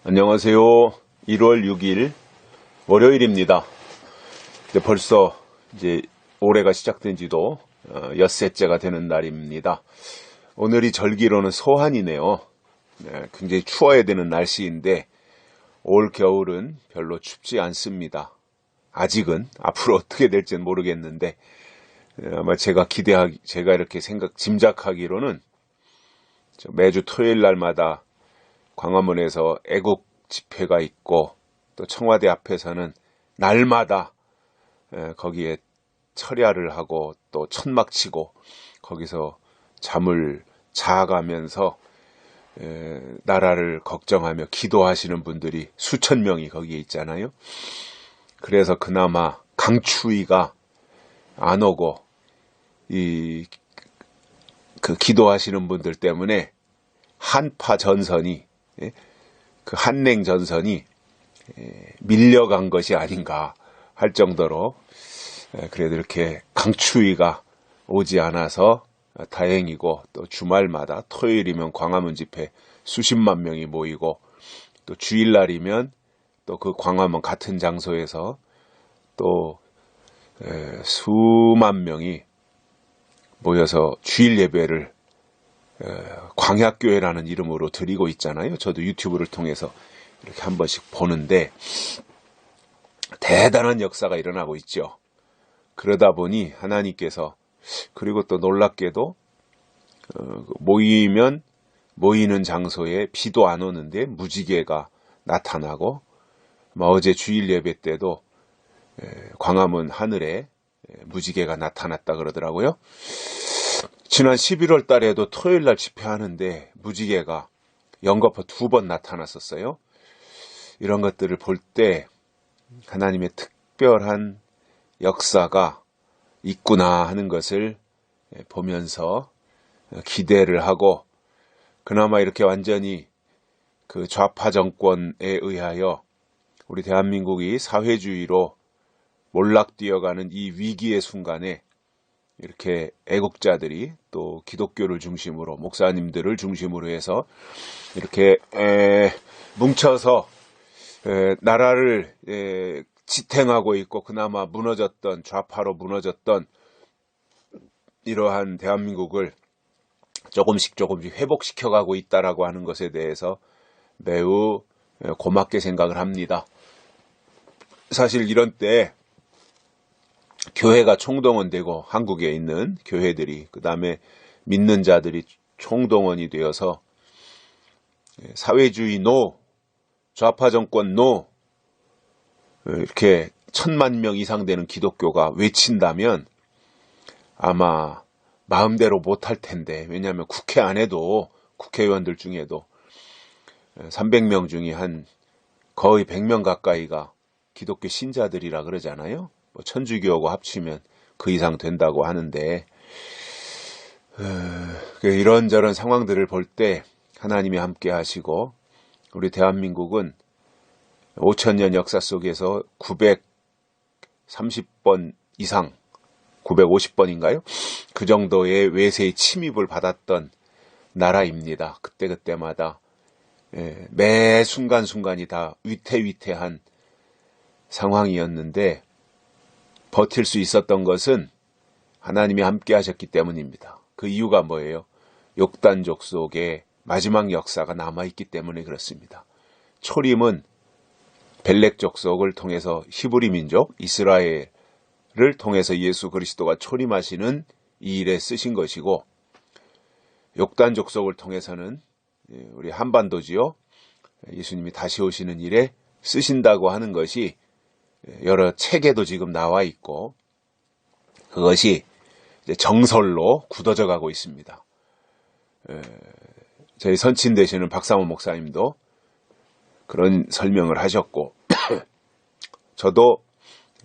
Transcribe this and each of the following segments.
안녕하세요. 1월 6일 월요일입니다. 벌써 올해가 시작된 지도 엿새째가 되는 날입니다. 오늘이 절기로는 소환이네요. 굉장히 추워야 되는 날씨인데 올 겨울은 별로 춥지 않습니다. 아직은. 앞으로 어떻게 될지는 모르겠는데 아마 제가 이렇게 짐작하기로는 매주 토요일 날마다 광화문에서 애국 집회가 있고 또 청와대 앞에서는 날마다 거기에 철야를 하고 또 천막 치고 거기서 잠을 자가면서 나라를 걱정하며 기도하시는 분들이 수천 명이 거기에 있잖아요. 그래서 그나마 강추위가 안 오고 그 기도하시는 분들 때문에 한파 전선이 그 한랭 전선이 밀려간 것이 아닌가 할 정도로 그래도 이렇게 강추위가 오지 않아서 다행이고, 또 주말마다 토요일이면 광화문 집회 수십만 명이 모이고, 또 주일날이면 또 그 광화문 같은 장소에서 또 수만 명이 모여서 주일 예배를 광야교회라는 이름으로 드리고 있잖아요. 저도 유튜브를 통해서 이렇게 한 번씩 보는데 대단한 역사가 일어나고 있죠. 그러다 보니 하나님께서, 그리고 또 놀랍게도 모이는 장소에 비도 안 오는데 무지개가 나타나고, 어제 주일 예배 때도 광화문 하늘에 무지개가 나타났다 그러더라고요. 지난 11월 달에도 토요일 날 집회하는데 무지개가 연거푸 2번 나타났었어요. 이런 것들을 볼 때 하나님의 특별한 역사가 있구나 하는 것을 보면서 기대를 하고, 그나마 이렇게 완전히 그 좌파 정권에 의하여 우리 대한민국이 사회주의로 몰락뛰어가는 이 위기의 순간에 이렇게 애국자들이 또 기독교를 중심으로, 목사님들을 중심으로 해서 이렇게 뭉쳐서 나라를 지탱하고 있고, 그나마 좌파로 무너졌던 이러한 대한민국을 조금씩 회복시켜가고 있다라고 하는 것에 대해서 매우 고맙게 생각을 합니다. 사실 이런 때 교회가 총동원되고, 한국에 있는 교회들이, 그 다음에 믿는 자들이 총동원이 되어서 사회주의 노, 좌파 정권 노, 이렇게 1000만 이상 되는 기독교가 외친다면 아마 마음대로 못할 텐데, 왜냐하면 국회 안에도, 국회의원들 중에도 300명 중에 거의 100명 가까이가 기독교 신자들이라 그러잖아요. 천주교하고 합치면 그 이상 된다고 하는데, 이런저런 상황들을 볼 때 하나님이 함께 하시고, 우리 대한민국은 5000년 역사 속에서 930번 이상, 950번인가요? 그 정도의 외세의 침입을 받았던 나라입니다. 그때마다 매 순간순간이 다 위태위태한 상황이었는데 버틸 수 있었던 것은 하나님이 함께 하셨기 때문입니다. 그 이유가 뭐예요? 욕단족 속에 마지막 역사가 남아있기 때문에 그렇습니다. 초림은 벨렉 족속을 통해서 히브리 민족 이스라엘을 통해서 예수 그리스도가 초림하시는 이 일에 쓰신 것이고, 욕단 족속을 통해서는 우리 한반도지요, 예수님이 다시 오시는 일에 쓰신다고 하는 것이 여러 책에도 지금 나와 있고, 그것이 이제 정설로 굳어져 가고 있습니다. 저희 선친 되시는 박상원 목사님도 그런 설명을 하셨고, 저도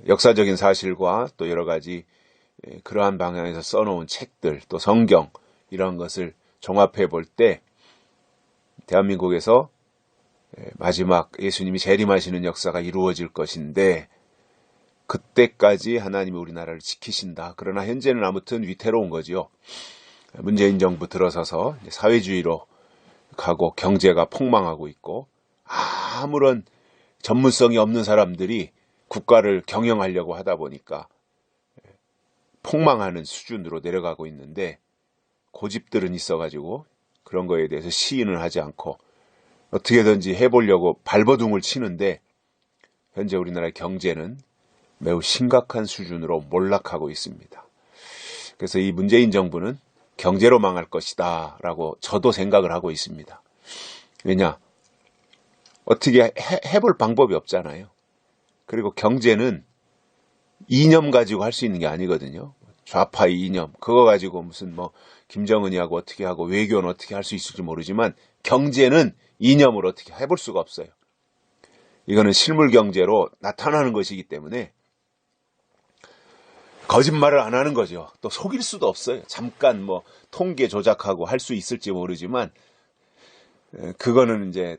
역사적인 사실과 또 여러 가지 그러한 방향에서 써놓은 책들, 또 성경, 이런 것을 종합해 볼 때 대한민국에서 마지막 예수님이 재림하시는 역사가 이루어질 것인데, 그때까지 하나님이 우리나라를 지키신다. 그러나 현재는 아무튼 위태로운 거지요. 문재인 정부 들어서서 사회주의로 가고 경제가 폭망하고 있고 아무런 전문성이 없는 사람들이 국가를 경영하려고 하다 보니까 폭망하는 수준으로 내려가고 있는데 고집들은 있어가지고 그런 거에 대해서 시인을 하지 않고 어떻게든지 해보려고 발버둥을 치는데 현재 우리나라의 경제는 매우 심각한 수준으로 몰락하고 있습니다. 그래서 이 문재인 정부는 경제로 망할 것이다 라고 저도 생각을 하고 있습니다. 왜냐? 어떻게 해볼 방법이 없잖아요. 그리고 경제는 이념 가지고 할 수 있는 게 아니거든요. 좌파의 이념, 그거 가지고 무슨 김정은이 하고 어떻게 하고 외교는 어떻게 할 수 있을지 모르지만 경제는 이념으로 어떻게 해볼 수가 없어요. 이거는 실물 경제로 나타나는 것이기 때문에 거짓말을 안 하는 거죠. 또 속일 수도 없어요. 잠깐 통계 조작하고 할 수 있을지 모르지만 그거는 이제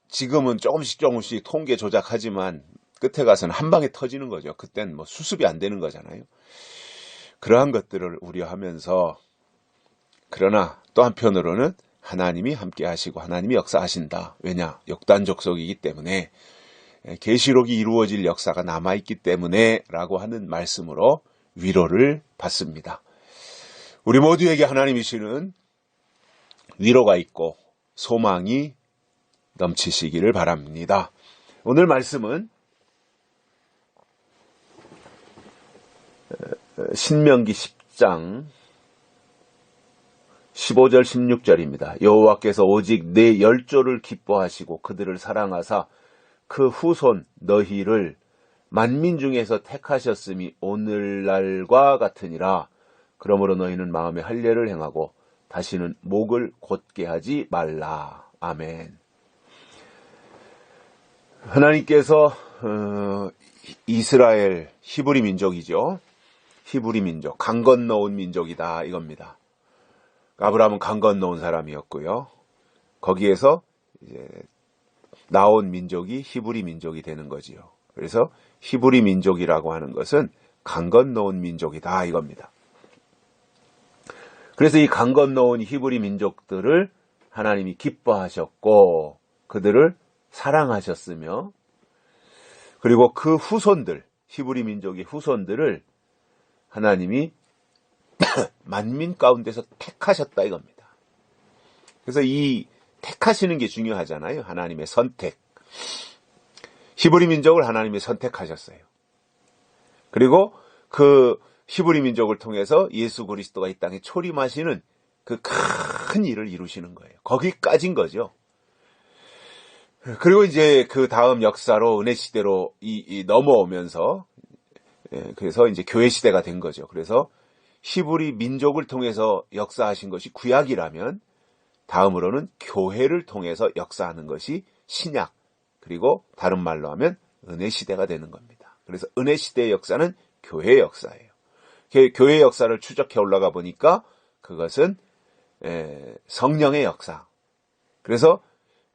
지금은 조금씩 통계 조작하지만 끝에 가서는 한 방에 터지는 거죠. 그땐 수습이 안 되는 거잖아요. 그러한 것들을 우려하면서 그러나 또 한편으로는 하나님이 함께 하시고 하나님이 역사하신다. 왜냐? 역단족속이기 때문에 계시록이 이루어질 역사가 남아있기 때문에 라고 하는 말씀으로 위로를 받습니다. 우리 모두에게 하나님이 주시는 위로가 있고 소망이 넘치시기를 바랍니다. 오늘 말씀은 신명기 10장 15절 16절입니다. 여호와께서 오직 내 열조를 기뻐하시고 그들을 사랑하사 그 후손 너희를 만민 중에서 택하셨음이 오늘날과 같으니라. 그러므로 너희는 마음에 할례를 행하고 다시는 목을 곧게 하지 말라. 아멘. 하나님께서 이스라엘 히브리 민족이죠. 히브리 민족, 강 건너온 민족이다 이겁니다. 아브라함은 강 건너온 사람이었고요. 거기에서 이제 나온 민족이 히브리 민족이 되는 거지요. 그래서 히브리 민족이라고 하는 것은 강 건너온 민족이다 이겁니다. 그래서 이 강 건너온 히브리 민족들을 하나님이 기뻐하셨고 그들을 사랑하셨으며 그리고 그 후손들, 히브리 민족의 후손들을 하나님이 만민 가운데서 택하셨다 이겁니다. 그래서 이 택하시는 게 중요하잖아요. 하나님의 선택. 히브리 민족을 하나님이 선택하셨어요. 그리고 그 히브리 민족을 통해서 예수 그리스도가 이 땅에 초림하시는 그 큰 일을 이루시는 거예요. 거기까지인 거죠. 그리고 이제 그 다음 역사로 은혜 시대로 넘어오면서 그래서 이제 교회 시대가 된 거죠. 그래서 히브리 민족을 통해서 역사하신 것이 구약이라면 다음으로는 교회를 통해서 역사하는 것이 신약, 그리고 다른 말로 하면 은혜 시대가 되는 겁니다. 그래서 은혜 시대의 역사는 교회의 역사예요. 교회의 역사를 추적해 올라가 보니까 그것은 성령의 역사. 그래서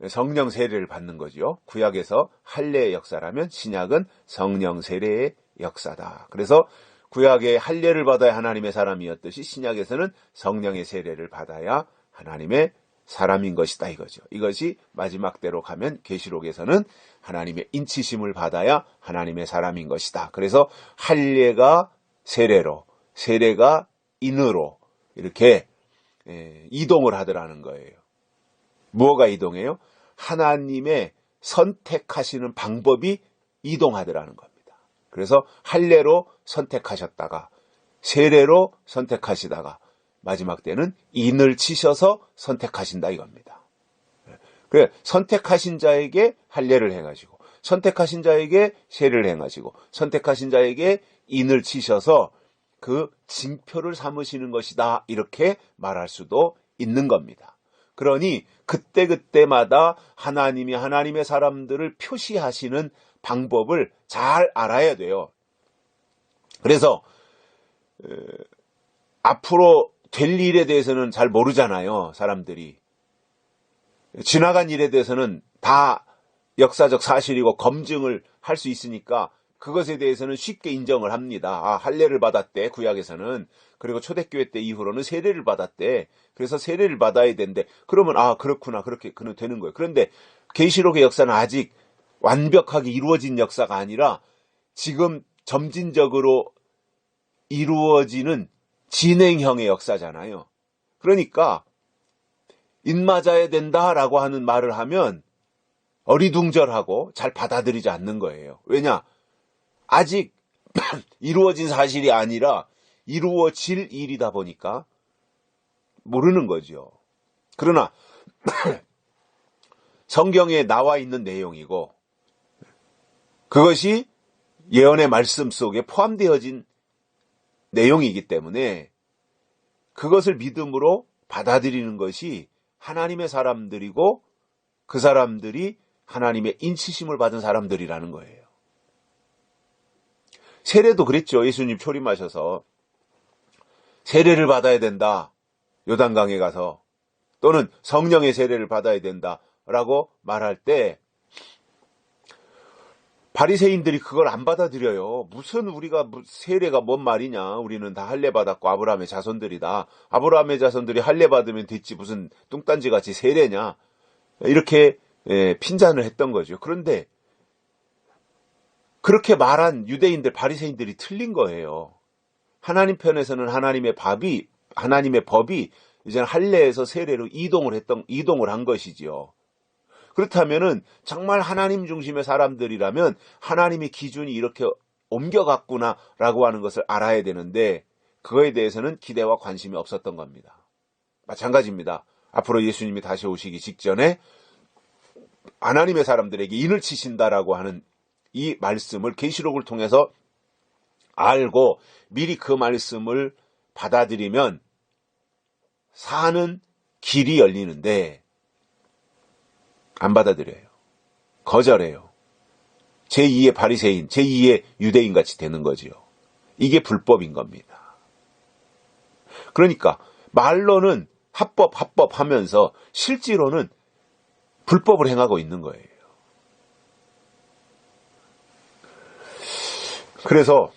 성령 세례를 받는 거죠. 구약에서 할례의 역사라면 신약은 성령 세례의 역사다. 그래서 구약의 할례를 받아야 하나님의 사람이었듯이 신약에서는 성령의 세례를 받아야 하나님의 사람인 것이다 이거죠. 이것이 마지막 때로 가면 계시록에서는 하나님의 인치심을 받아야 하나님의 사람인 것이다. 그래서 할례가 세례로, 세례가 인으로 이렇게 이동을 하더라는 거예요. 무엇가 이동해요? 하나님의 선택하시는 방법이 이동하더라는 겁니다. 그래서 할례로 선택하셨다가 세례로 선택하시다가 마지막 때는 인을 치셔서 선택하신다 이겁니다. 그래, 선택하신 자에게 할례를 행하시고 선택하신 자에게 세례를 행하시고 선택하신 자에게 인을 치셔서 그 징표를 삼으시는 것이다 이렇게 말할 수도 있는 겁니다. 그러니 그때그때마다 하나님이 하나님의 사람들을 표시하시는 방법을 잘 알아야 돼요. 그래서 앞으로 될 일에 대해서는 잘 모르잖아요. 사람들이. 지나간 일에 대해서는 다 역사적 사실이고 검증을 할 수 있으니까 그것에 대해서는 쉽게 인정을 합니다. 아, 할례를 받았대, 구약에서는. 그리고 초대교회 때 이후로는 세례를 받았대. 그래서 세례를 받아야 되는데, 그러면, 아, 그렇구나. 그렇게, 그는 되는 거예요. 그런데, 계시록의 역사는 아직 완벽하게 이루어진 역사가 아니라, 지금 점진적으로 이루어지는 진행형의 역사잖아요. 그러니까, 인맞아야 된다라고 하는 말을 하면, 어리둥절하고 잘 받아들이지 않는 거예요. 왜냐? 아직 이루어진 사실이 아니라 이루어질 일이다 보니까 모르는 거죠. 그러나 성경에 나와 있는 내용이고 그것이 예언의 말씀 속에 포함되어진 내용이기 때문에 그것을 믿음으로 받아들이는 것이 하나님의 사람들이고 그 사람들이 하나님의 인치심을 받은 사람들이라는 거예요. 세례도 그랬죠. 예수님 초림하셔서 세례를 받아야 된다. 요단강에 가서 또는 성령의 세례를 받아야 된다라고 말할 때 바리새인들이 그걸 안 받아들여요. 무슨 우리가 세례가 뭔 말이냐. 우리는 다 할례 받았고 아브라함의 자손들이다. 아브라함의 자손들이 할례 받으면 됐지 무슨 뚱딴지같이 세례냐. 이렇게 핀잔을 했던 거죠. 그런데 그렇게 말한 유대인들, 바리새인들이 틀린 거예요. 하나님 편에서는 하나님의 법이 이제는 할례에서 세례로 이동을 한 것이지요. 그렇다면은 정말 하나님 중심의 사람들이라면 하나님의 기준이 이렇게 옮겨갔구나라고 하는 것을 알아야 되는데 그거에 대해서는 기대와 관심이 없었던 겁니다. 마찬가지입니다. 앞으로 예수님이 다시 오시기 직전에 하나님의 사람들에게 인을 치신다라고 하는 이 말씀을 계시록을 통해서 알고 미리 그 말씀을 받아들이면 사는 길이 열리는데 안 받아들여요. 거절해요. 제2의 바리새인, 제2의 유대인 같이 되는 거지요. 이게 불법인 겁니다. 그러니까 말로는 합법 하면서 실제로는 불법을 행하고 있는 거예요. 그래서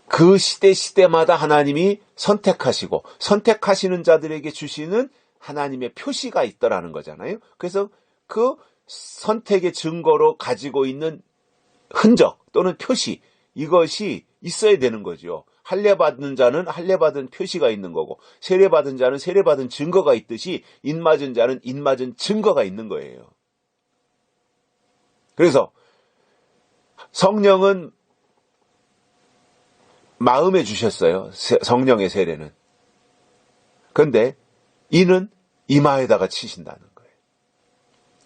그 시대마다 하나님이 선택하시고 선택하시는 자들에게 주시는 하나님의 표시가 있더라는 거잖아요. 그래서 그 선택의 증거로 가지고 있는 흔적 또는 표시 이것이 있어야 되는 거죠. 할례 받는 자는 할례 받은 표시가 있는 거고 세례 받은 자는 세례 받은 증거가 있듯이 인 맞은 자는 인 맞은 증거가 있는 거예요. 그래서 성령은 마음에 주셨어요. 성령의 세례는. 그런데 이는 이마에다가 치신다는 거예요.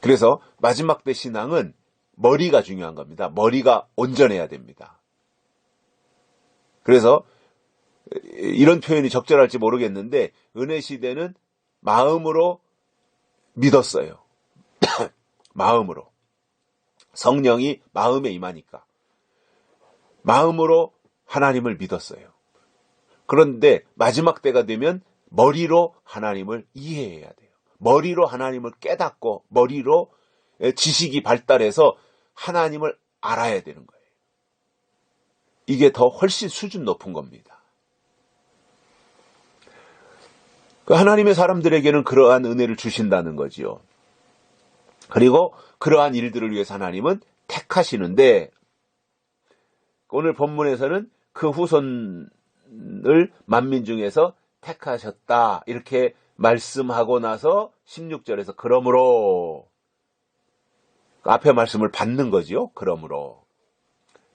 그래서 마지막 때 신앙은 머리가 중요한 겁니다. 머리가 온전해야 됩니다. 그래서 이런 표현이 적절할지 모르겠는데 은혜 시대는 마음으로 믿었어요. 마음으로. 성령이 마음에 임하니까. 마음으로 하나님을 믿었어요. 그런데 마지막 때가 되면 머리로 하나님을 이해해야 돼요. 머리로 하나님을 깨닫고 머리로 지식이 발달해서 하나님을 알아야 되는 거예요. 이게 더 훨씬 수준 높은 겁니다. 하나님의 사람들에게는 그러한 은혜를 주신다는 거지요. 그리고 그러한 일들을 위해서 하나님은 택하시는데 오늘 본문에서는 그 후손을 만민 중에서 택하셨다 이렇게 말씀하고 나서 16절에서 그러므로 앞에 말씀을 받는 거지요. 그러므로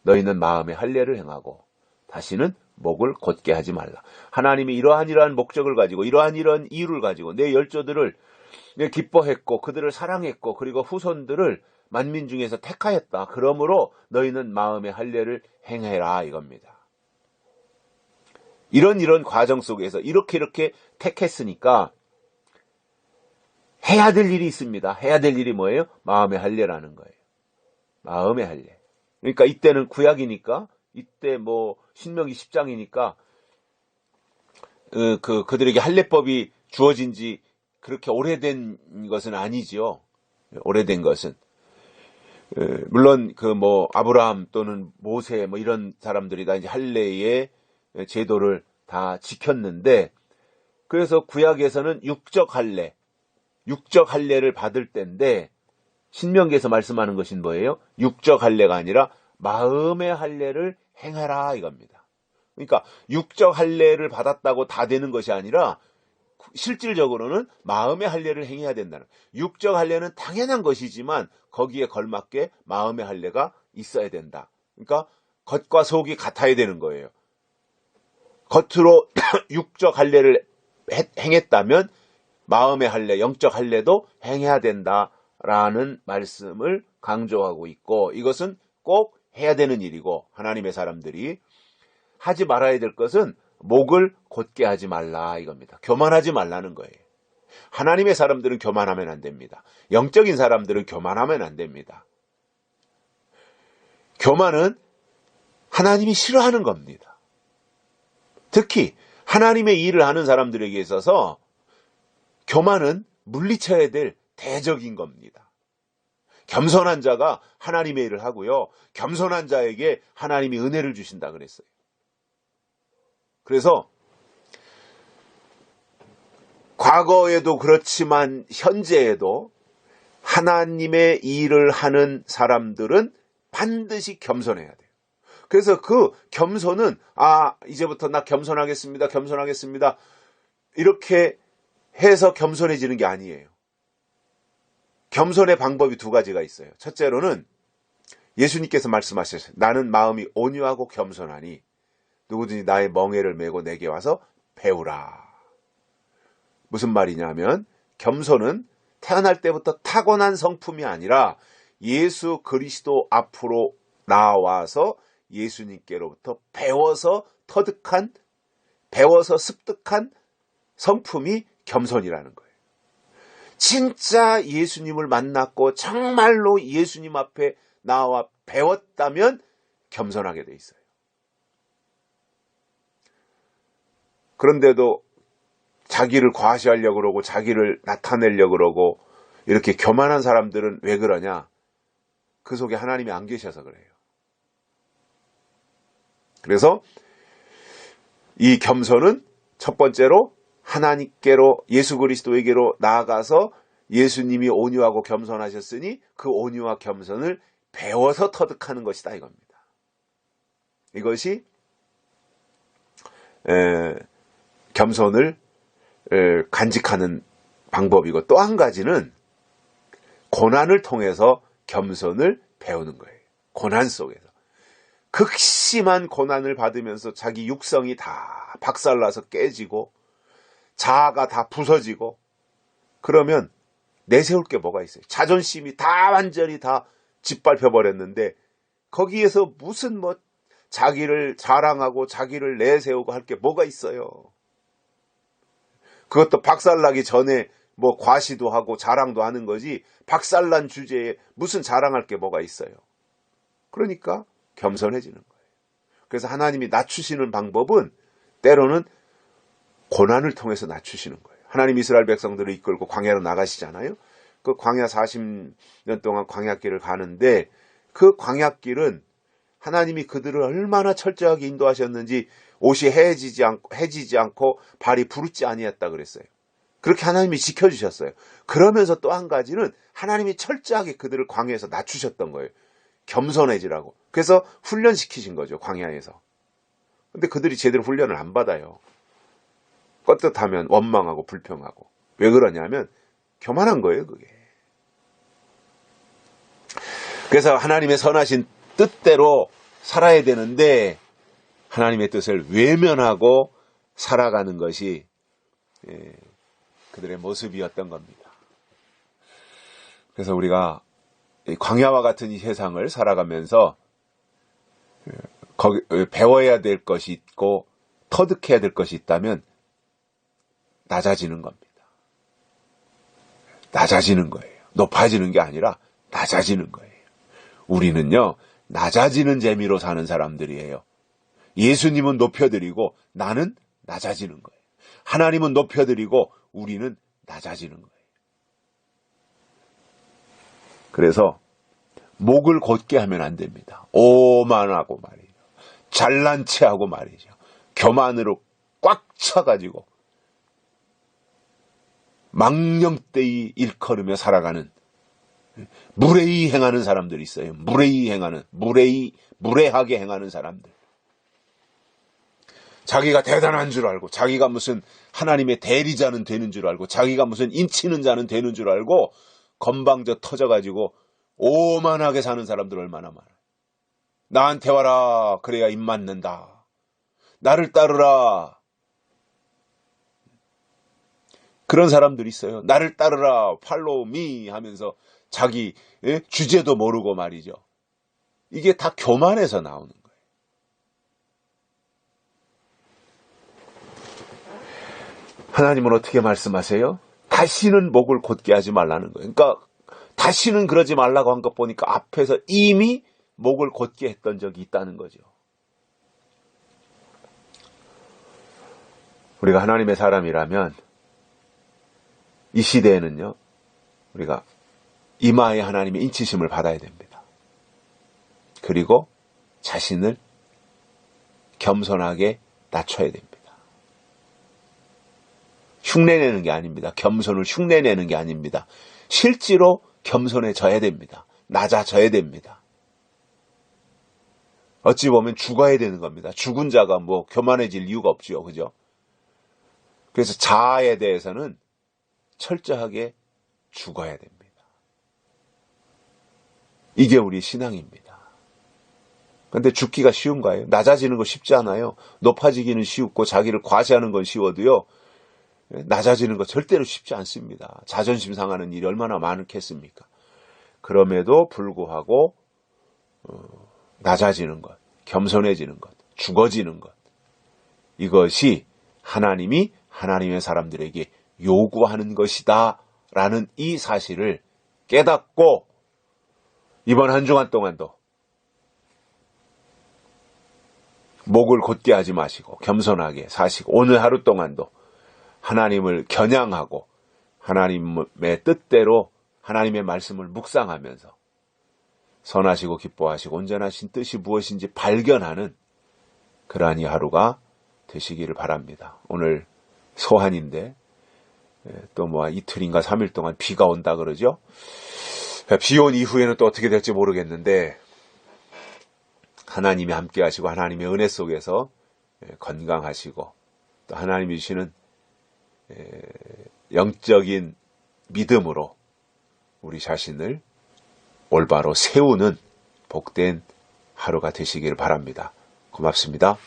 너희는 마음에 할례를 행하고 다시는 목을 곧게 하지 말라. 하나님이 이러한 목적을 가지고 이러한 이유를 가지고 내 열조들을 기뻐했고 그들을 사랑했고 그리고 후손들을 만민 중에서 택하였다. 그러므로 너희는 마음의 할례를 행해라 이겁니다. 이런 과정 속에서 이렇게 택했으니까 해야 될 일이 있습니다. 해야 될 일이 뭐예요? 마음의 할례라는 거예요. 마음의 할례. 그러니까 이때는 구약이니까 이때 신명기 10장이니까 그들에게 할례법이 주어진 지 그렇게 오래된 것은 아니지요. 오래된 것은. 물론 아브라함 또는 모세 이런 사람들이 다 이제 할례의 제도를 다 지켰는데, 그래서 구약에서는 육적 할례를 받을 때인데, 신명기에서 말씀하는 것은 뭐예요? 육적 할례가 아니라 마음의 할례를 행하라 이겁니다. 그러니까 육적 할례를 받았다고 다 되는 것이 아니라 실질적으로는 마음의 할례를 행해야 된다는. 육적 할례는 당연한 것이지만 거기에 걸맞게 마음의 할례가 있어야 된다. 그러니까 겉과 속이 같아야 되는 거예요. 겉으로 육적 할례를 행했다면 마음의 할례, 영적 할례도 행해야 된다라는 말씀을 강조하고 있고, 이것은 꼭 해야 되는 일이고, 하나님의 사람들이 하지 말아야 될 것은 목을 곧게 하지 말라 이겁니다. 교만하지 말라는 거예요. 하나님의 사람들은 교만하면 안 됩니다. 영적인 사람들은 교만하면 안 됩니다. 교만은 하나님이 싫어하는 겁니다. 특히 하나님의 일을 하는 사람들에게 있어서 교만은 물리쳐야 될 대적인 겁니다. 겸손한 자가 하나님의 일을 하고요, 겸손한 자에게 하나님이 은혜를 주신다 그랬어요. 그래서 과거에도 그렇지만 현재에도 하나님의 일을 하는 사람들은 반드시 겸손해야 돼요. 그래서 그 겸손은 이제부터 나 겸손하겠습니다. 이렇게 해서 겸손해지는 게 아니에요. 겸손의 방법이 두 가지가 있어요. 첫째로는 예수님께서 말씀하셨어요. 나는 마음이 온유하고 겸손하니 누구든지 나의 멍에를 메고 내게 와서 배우라. 무슨 말이냐면, 겸손은 태어날 때부터 타고난 성품이 아니라 예수 그리스도 앞으로 나와서 예수님께로부터 배워서 습득한 성품이 겸손이라는 거예요. 진짜 예수님을 만났고 정말로 예수님 앞에 나와 배웠다면 겸손하게 돼 있어요. 그런데도 자기를 과시하려고 그러고 자기를 나타내려고 그러고 이렇게 교만한 사람들은 왜 그러냐? 그 속에 하나님이 안 계셔서 그래요. 그래서 이 겸손은 첫 번째로 하나님께로, 예수 그리스도에게로 나아가서 예수님이 온유하고 겸손하셨으니 그 온유와 겸손을 배워서 터득하는 것이다 이겁니다. 이것이 겸손을 간직하는 방법이고, 또 한 가지는 고난을 통해서 겸손을 배우는 거예요. 고난 속에서 극심한 고난을 받으면서 자기 육성이 다 박살나서 깨지고 자아가 다 부서지고, 그러면 내세울 게 뭐가 있어요? 자존심이 다 완전히 다 짓밟혀 버렸는데 거기에서 무슨 자기를 자랑하고 자기를 내세우고 할 게 뭐가 있어요? 그것도 박살나기 전에 과시도 하고 자랑도 하는 거지, 박살난 주제에 무슨 자랑할 게 뭐가 있어요? 그러니까 겸손해지는 거예요. 그래서 하나님이 낮추시는 방법은 때로는 고난을 통해서 낮추시는 거예요. 하나님 이스라엘 백성들을 이끌고 광야로 나가시잖아요. 그 광야 40년 동안 광야길을 가는데, 그 광야길은 하나님이 그들을 얼마나 철저하게 인도하셨는지 옷이 해지지 않고 발이 부르지 아니했다 그랬어요. 그렇게 하나님이 지켜주셨어요. 그러면서 또 한 가지는 하나님이 철저하게 그들을 광야에서 낮추셨던 거예요. 겸손해지라고. 그래서 훈련시키신 거죠, 광야에서. 근데 그들이 제대로 훈련을 안 받아요. 껐듯하면 원망하고 불평하고. 왜 그러냐면 교만한 거예요, 그게. 그래서 하나님의 선하신 뜻대로 살아야 되는데 하나님의 뜻을 외면하고 살아가는 것이 그들의 모습이었던 겁니다. 그래서 우리가 광야와 같은 이 세상을 살아가면서 배워야 될 것이 있고 터득해야 될 것이 있다면 낮아지는 겁니다. 낮아지는 거예요. 높아지는 게 아니라 낮아지는 거예요. 우리는요, 낮아지는 재미로 사는 사람들이에요. 예수님은 높여드리고 나는 낮아지는 거예요. 하나님은 높여드리고 우리는 낮아지는 거예요. 그래서 목을 곧게 하면 안 됩니다. 오만하고 말이죠. 잘난 체하고 말이죠. 교만으로 꽉 차가지고 망령되이 일컬으며 살아가는 무례히 행하는 사람들이 있어요. 무례하게 행하는 사람들. 자기가 대단한 줄 알고, 자기가 무슨 하나님의 대리자는 되는 줄 알고, 자기가 무슨 인치는 자는 되는 줄 알고 건방져 터져가지고 오만하게 사는 사람들 얼마나 많아요. 나한테 와라, 그래야 입 맞는다. 나를 따르라. 그런 사람들이 있어요. 나를 따르라, 팔로우 미 하면서 자기 주제도 모르고 말이죠. 이게 다 교만에서 나오는 거예요. 하나님은 어떻게 말씀하세요? 다시는 목을 곧게 하지 말라는 거예요. 그러니까 다시는 그러지 말라고 한 것 보니까 앞에서 이미 목을 곧게 했던 적이 있다는 거죠. 우리가 하나님의 사람이라면 이 시대에는요, 우리가 이마에 하나님의 인치심을 받아야 됩니다. 그리고 자신을 겸손하게 낮춰야 됩니다. 흉내내는 게 아닙니다. 겸손을 흉내내는 게 아닙니다. 실제로 겸손해져야 됩니다. 낮아져야 됩니다. 어찌 보면 죽어야 되는 겁니다. 죽은 자가 뭐 교만해질 이유가 없죠. 그죠? 그래서 자아에 대해서는 철저하게 죽어야 됩니다. 이게 우리 신앙입니다. 그런데 죽기가 쉬운가요? 낮아지는 거 쉽지 않아요. 높아지기는 쉽고 자기를 과시하는 건 쉬워도요, 낮아지는 거 절대로 쉽지 않습니다. 자존심 상하는 일이 얼마나 많겠습니까? 그럼에도 불구하고 낮아지는 것, 겸손해지는 것, 죽어지는 것, 이것이 하나님이 하나님의 사람들에게 요구하는 것이다 라는 이 사실을 깨닫고 이번 한 주간 동안도 목을 곧게 하지 마시고 겸손하게 사시고, 오늘 하루 동안도 하나님을 겨냥하고 하나님의 뜻대로 하나님의 말씀을 묵상하면서 선하시고 기뻐하시고 온전하신 뜻이 무엇인지 발견하는 그러한 이 하루가 되시기를 바랍니다. 오늘 소환인데 또 뭐 이틀인가 3일 동안 비가 온다 그러죠. 비 온 이후에는 또 어떻게 될지 모르겠는데 하나님이 함께 하시고 하나님의 은혜 속에서 건강하시고 또 하나님이 주시는 영적인 믿음으로 우리 자신을 올바로 세우는 복된 하루가 되시기를 바랍니다. 고맙습니다.